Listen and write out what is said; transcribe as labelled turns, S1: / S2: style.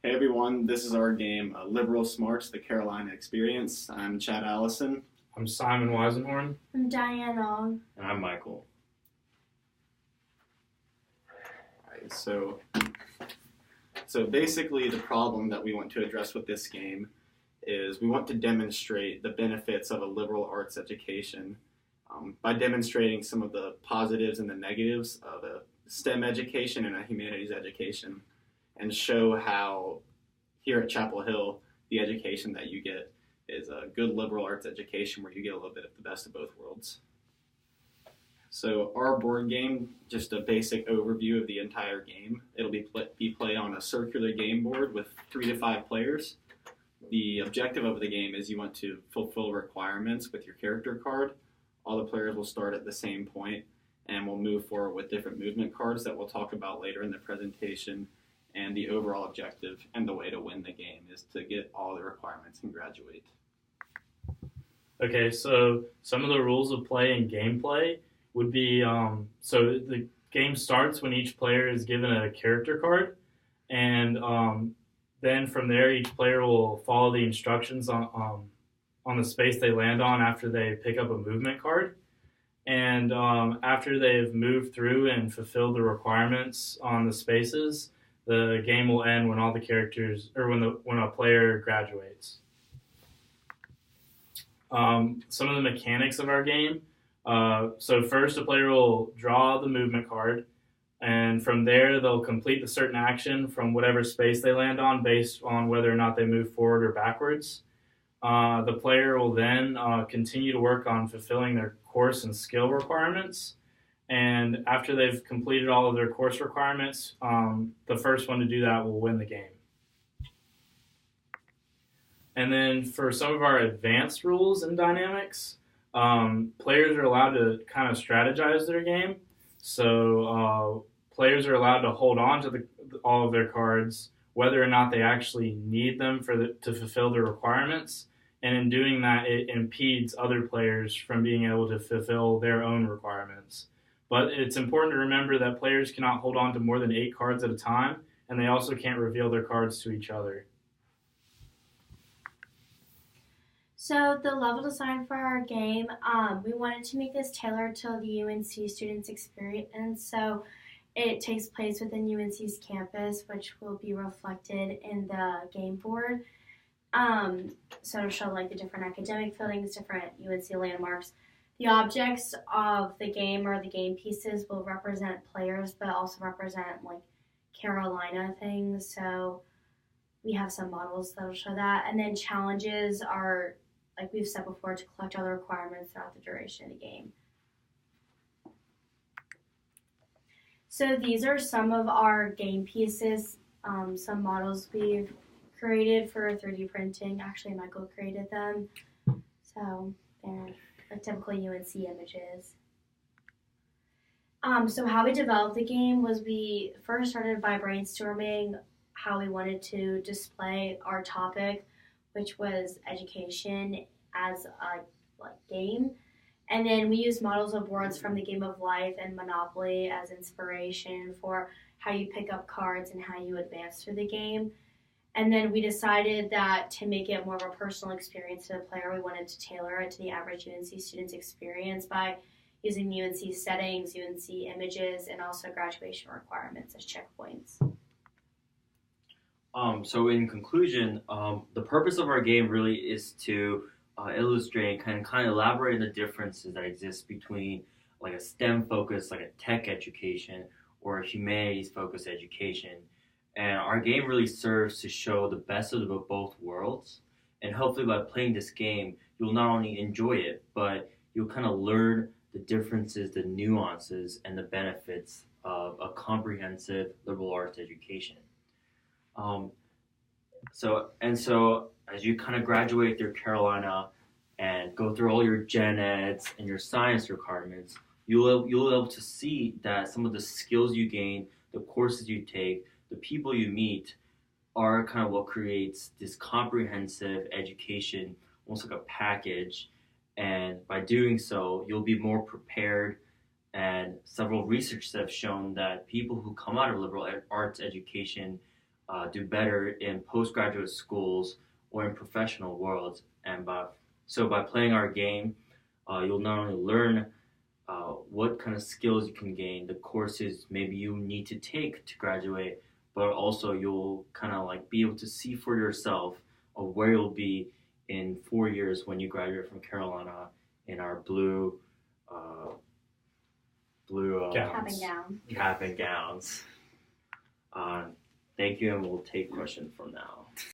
S1: Hey everyone, this is our game, Liberal Smarts, the Carolina Experience. I'm Chad Allison.
S2: I'm Simon Weisenhorn.
S3: I'm Diane Ong.
S4: And I'm Michael.
S1: Right, so basically the problem that we want to address with this game is we want to demonstrate the benefits of a liberal arts education by demonstrating some of the positives and the negatives of a STEM education and a humanities education, and show how here at Chapel Hill, the education that you get is a good liberal arts education where you get a little bit of the best of both worlds. So our board game, just a basic overview of the entire game. It'll be played on a circular game board with 3 to 5 players. The objective of the game is you want to fulfill requirements with your character card. All the players will start at the same point and we'll move forward with different movement cards that we'll talk about later in the presentation. And the overall objective and the way to win the game is to get all the requirements and graduate.
S2: Okay, so some of the rules of play and gameplay would be so the game starts when each player is given a character card, and then from there each player will follow the instructions on the space they land on after they pick up a movement card. And after they've moved through and fulfilled the requirements on the spaces, the game will end when all the characters, or when a player graduates. Some of the mechanics of our game. So first, a player will draw the movement card, and from there they'll complete the certain action from whatever space they land on, based on whether or not they move forward or backwards. The player will then continue to work on fulfilling their course and skill requirements. And after they've completed all of their course requirements, the first one to do that will win the game. And then for some of our advanced rules and dynamics, players are allowed to kind of strategize their game. So players are allowed to hold on to all of their cards, whether or not they actually need them to fulfill their requirements. And in doing that, it impedes other players from being able to fulfill their own requirements. But it's important to remember that players cannot hold on to more than 8 cards at a time, and they also can't reveal their cards to each other.
S3: So the level design for our game, we wanted to make this tailored to the UNC students' experience. So it takes place within UNC's campus, which will be reflected in the game board. So to show like the different academic buildings, different UNC landmarks. The objects of the game or the game pieces will represent players, but also represent like Carolina things. So we have some models that'll show that. And then challenges are, like we've said before, to collect all the requirements throughout the duration of the game. So these are some of our game pieces, some models we've created for 3D printing. Actually, Michael created them. So they're like typical UNC images. So how we developed the game was we first started by brainstorming how we wanted to display our topic, which was education as a game. And then we used models of boards from the Game of Life and Monopoly as inspiration for how you pick up cards and how you advance through the game. And then we decided that to make it more of a personal experience to the player, we wanted to tailor it to the average UNC student's experience by using UNC settings, UNC images, and also graduation requirements as checkpoints.
S4: So in conclusion, the purpose of our game really is to illustrate and kind of elaborate on the differences that exist between like a STEM focused, like a tech education, or a humanities focused education. And our game really serves to show the best of both worlds. And hopefully by playing this game, you'll not only enjoy it, but you'll kind of learn the differences, the nuances, and the benefits of a comprehensive liberal arts education. So as you kind of graduate through Carolina and go through all your gen eds and your science requirements, you'll be able to see that some of the skills you gain, the courses you take, the people you meet are kind of what creates this comprehensive education, almost like a package. And by doing so, you'll be more prepared. And several research have shown that people who come out of liberal arts education do better in postgraduate schools or in professional worlds. And by playing our game, you'll not only learn what kind of skills you can gain, the courses maybe you need to take to graduate, but also you'll kind of like be able to see for yourself of where you'll be in 4 years when you graduate from Carolina in our blue
S3: Cap and gown.
S4: cap and gowns. Thank you, and we'll take questions from now.